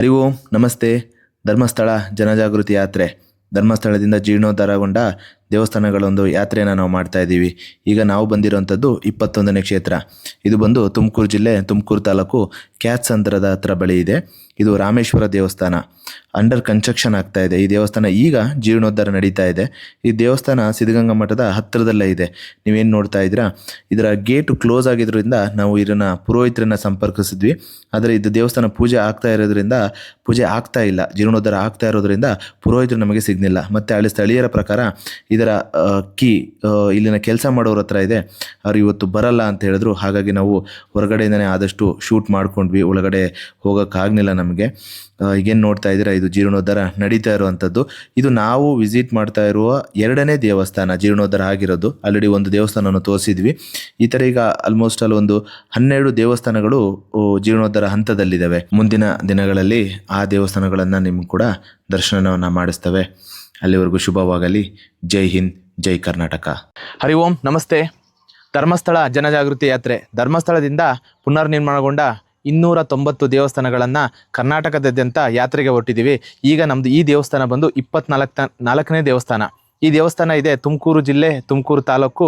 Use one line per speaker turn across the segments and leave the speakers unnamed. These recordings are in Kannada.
ಹರಿ ಓಂ ನಮಸ್ತೆ. ಧರ್ಮಸ್ಥಳ ಜನಜಾಗೃತಿ ಯಾತ್ರೆ, ಧರ್ಮಸ್ಥಳದಿಂದ ಜೀರ್ಣೋದ್ಧಾರಗೊಂಡ ದೇವಸ್ಥಾನಗಳೊಂದು ಯಾತ್ರೆಯನ್ನು ನಾವು ಮಾಡ್ತಾ ಇದ್ದೀವಿ. ಈಗ ನಾವು ಬಂದಿರೋಂಥದ್ದು 21ನೇ ಕ್ಷೇತ್ರ. ಇದು ಬಂದು ತುಮಕೂರು ಜಿಲ್ಲೆ, ತುಮಕೂರು ತಾಲೂಕು ಕ್ಯಾತ್ಸಂದ್ರದ ಹತ್ರ ಬಳಿ ಇದೆ. ಇದು ರಾಮೇಶ್ವರ ದೇವಸ್ಥಾನ. ಅಂಡರ್ ಕನ್ಸ್ಟ್ರಕ್ಷನ್ ಆಗ್ತಾ ಇದೆ. ಈ ದೇವಸ್ಥಾನ ಈಗ ಜೀರ್ಣೋದ್ಧಾರ ನಡೀತಾ ಇದೆ. ಈ ದೇವಸ್ಥಾನ ಸಿದ್ಧಗಂಗಾ ಮಠದ ಹತ್ತಿರದಲ್ಲೇ ಇದೆ. ನೀವೇನು ನೋಡ್ತಾ ಇದ್ದೀರಾ, ಇದರ ಗೇಟು ಕ್ಲೋಸ್ ಆಗಿದ್ದರಿಂದ ನಾವು ಇದನ್ನು ಪುರೋಹಿತರನ್ನು ಸಂಪರ್ಕಿಸಿದ್ವಿ. ಆದರೆ ಇದು ದೇವಸ್ಥಾನ ಪೂಜೆ ಆಗ್ತಾ ಇರೋದ್ರಿಂದ, ಪೂಜೆ ಆಗ್ತಾ ಇಲ್ಲ, ಜೀರ್ಣೋದ್ಧಾರ ಆಗ್ತಾ ಇರೋದ್ರಿಂದ ಪುರೋಹಿತರು ನಮಗೆ ಸಿಗ್ನಿಲ್ಲ. ಮತ್ತು ಅಲ್ಲಿ ಸ್ಥಳೀಯರ ಪ್ರಕಾರ ಇದರ ಕೀ ಇಲ್ಲಿನ ಕೆಲಸ ಮಾಡೋರ ಹತ್ರ ಇದೆ, ಅವ್ರು ಇವತ್ತು ಬರಲ್ಲ ಅಂತ ಹೇಳಿದ್ರು. ಹಾಗಾಗಿ ನಾವು ಹೊರಗಡೆಯಿಂದನೇ ಆದಷ್ಟು ಶೂಟ್ ಮಾಡ್ಕೊಂಡ್ವಿ, ಒಳಗಡೆ ಹೋಗೋಕ್ಕಾಗಲಿಲ್ಲ ನಮಗೆ. ಈಗೇನು ನೋಡ್ತಾ ಇದ್ದೀರಾ, ಇದು ಜೀರ್ಣೋದ್ಧಾರ ನಡೀತಾ ಇರುವಂಥದ್ದು. ಇದು ನಾವು ವಿಸಿಟ್ ಮಾಡ್ತಾ ಇರುವ 2ನೇ ದೇವಸ್ಥಾನ ಜೀರ್ಣೋದ್ಧಾರ ಆಗಿರೋದು. ಆಲ್ರೆಡಿ ಒಂದು ದೇವಸ್ಥಾನವನ್ನು ತೋರಿಸಿದ್ವಿ. ಈ ಥರ ಈಗ ಆಲ್ಮೋಸ್ಟ್ ಅಲ್ಲಿ ಒಂದು 12 ದೇವಸ್ಥಾನಗಳು ಜೀರ್ಣೋದ್ಧಾರ ಹಂತದಲ್ಲಿದ್ದಾವೆ. ಮುಂದಿನ ದಿನಗಳಲ್ಲಿ ಆ ದೇವಸ್ಥಾನಗಳನ್ನು ನಿಮ್ಗೆ ಕೂಡ ದರ್ಶನವನ್ನು ಮಾಡಿಸ್ತವೆ. ಅಲ್ಲಿವರೆಗೂ ಶುಭವಾಗಲಿ. ಜೈ ಹಿಂದ್, ಜೈ ಕರ್ನಾಟಕ.
ಹರಿ ಓಂ ನಮಸ್ತೆ. ಧರ್ಮಸ್ಥಳ ಜನಜಾಗೃತಿ ಯಾತ್ರೆ, ಧರ್ಮಸ್ಥಳದಿಂದ ಪುನರ್ನಿರ್ಮಾಣಗೊಂಡ 290 ದೇವಸ್ಥಾನಗಳನ್ನು ಕರ್ನಾಟಕದಾದ್ಯಂತ ಯಾತ್ರೆಗೆ ಹೊರಟಿದ್ದೀವಿ. ಈಗ ನಮ್ಮದು ಈ ದೇವಸ್ಥಾನ ಬಂದು 24ನೇ ದೇವಸ್ಥಾನ. ಈ ದೇವಸ್ಥಾನ ಇದೆ ತುಮಕೂರು ಜಿಲ್ಲೆ, ತುಮಕೂರು ತಾಲೂಕು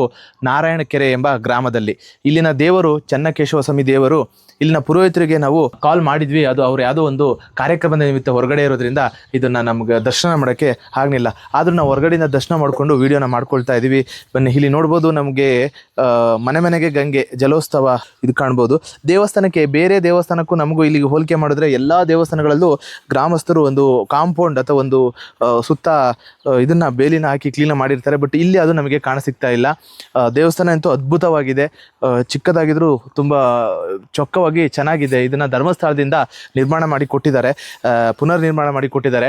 ನಾರಾಯಣಕೆರೆ ಎಂಬ ಗ್ರಾಮದಲ್ಲಿ. ಇಲ್ಲಿನ ದೇವರು ಚೆನ್ನಕೇಶವ ಸ್ವಾಮಿ ದೇವರು. ಇಲ್ಲಿನ ಪುರೋಹಿತರಿಗೆ ನಾವು ಕಾಲ್ ಮಾಡಿದ್ವಿ, ಅದು ಅವ್ರು ಯಾವುದೋ ಒಂದು ಕಾರ್ಯಕ್ರಮದ ನಿಮಿತ್ತ ಹೊರಗಡೆ ಇರೋದ್ರಿಂದ ಇದನ್ನು ನಮ್ಗೆ ದರ್ಶನ ಮಾಡೋಕ್ಕೆ ಆಗಲಿಲ್ಲ. ಆದರೂ ನಾವು ಹೊರಗಡೆಯಿಂದ ದರ್ಶನ ಮಾಡಿಕೊಂಡು ವೀಡಿಯೋನ ಮಾಡ್ಕೊಳ್ತಾ ಇದ್ದೀವಿ. ಬನ್ನಿ, ಇಲ್ಲಿ ನೋಡ್ಬೋದು ನಮಗೆ ಮನೆಗೆ ಗಂಗೆ ಜಲೋತ್ಸವ ಇದು ಕಾಣ್ಬೋದು. ದೇವಸ್ಥಾನಕ್ಕೆ, ಬೇರೆ ದೇವಸ್ಥಾನಕ್ಕೂ ನಮಗೂ ಇಲ್ಲಿಗೆ ಹೋಲಿಕೆ ಮಾಡಿದ್ರೆ ಎಲ್ಲ ದೇವಸ್ಥಾನಗಳಲ್ಲೂ ಗ್ರಾಮಸ್ಥರು ಒಂದು ಕಾಂಪೌಂಡ್ ಅಥವಾ ಒಂದು ಸುತ್ತ ಇದನ್ನು ಬೇಲಿನ ಹಾಕಿ ಕ್ಲೀನ್ ಮಾಡಿರ್ತಾರೆ. ಬಟ್ ಇಲ್ಲಿ ಅದು ನಮಗೆ ಕಾಣಸಿಗ್ತಾ ಇಲ್ಲ. ದೇವಸ್ಥಾನ ಅಂತೂ ಅದ್ಭುತವಾಗಿದೆ. ಚಿಕ್ಕದಾಗಿದ್ರೂ ತುಂಬ ಚೊಕ್ಕವಾಗಿ ಚೆನ್ನಾಗಿದೆ. ಇದನ್ನು ಧರ್ಮಸ್ಥಳದಿಂದ ನಿರ್ಮಾಣ ಮಾಡಿ ಕೊಟ್ಟಿದ್ದಾರೆ, ಪುನರ್ನಿರ್ಮಾಣ ಮಾಡಿ ಕೊಟ್ಟಿದ್ದಾರೆ.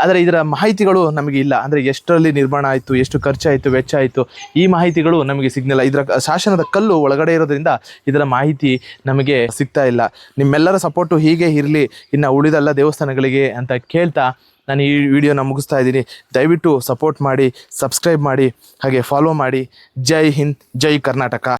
ಆದರೆ ಇದರ ಮಾಹಿತಿಗಳು ನಮಗೆ ಇಲ್ಲ. ಅಂದರೆ ಎಷ್ಟರಲ್ಲಿ ನಿರ್ಮಾಣ ಆಯಿತು, ಎಷ್ಟು ಖರ್ಚಾಯಿತು, ವೆಚ್ಚ ಆಯಿತು, ಈ ಮಾಹಿತಿಗಳು ನಮಗೆ ಸಿಗ್ನಿಲ್ಲ. ಇದರ ಶಾಸನದ ಕಲ್ಲು ಒಳಗಡೆ ಇರೋದ್ರಿಂದ ಇದರ ಮಾಹಿತಿ ನಮಗೆ ಸಿಗ್ತಾ ಇಲ್ಲ. ನಿಮ್ಮೆಲ್ಲರ ಸಪೋರ್ಟು ಹೀಗೆ ಇರಲಿ ಇನ್ನು ಉಳಿದೆಲ್ಲ ದೇವಸ್ಥಾನಗಳಿಗೆ ಅಂತ ಕೇಳ್ತಾ ನಾನು ಈ ವಿಡಿಯೋನ ಮುಗಿಸ್ತಾ ಇದ್ದೀನಿ. ದಯವಿಟ್ಟು ಸಪೋರ್ಟ್ ಮಾಡಿ, ಸಬ್ಸ್ಕ್ರೈಬ್ ಮಾಡಿ, ಹಾಗೆ ಫಾಲೋ ಮಾಡಿ. ಜೈ ಹಿಂದ್, ಜೈ ಕರ್ನಾಟಕ.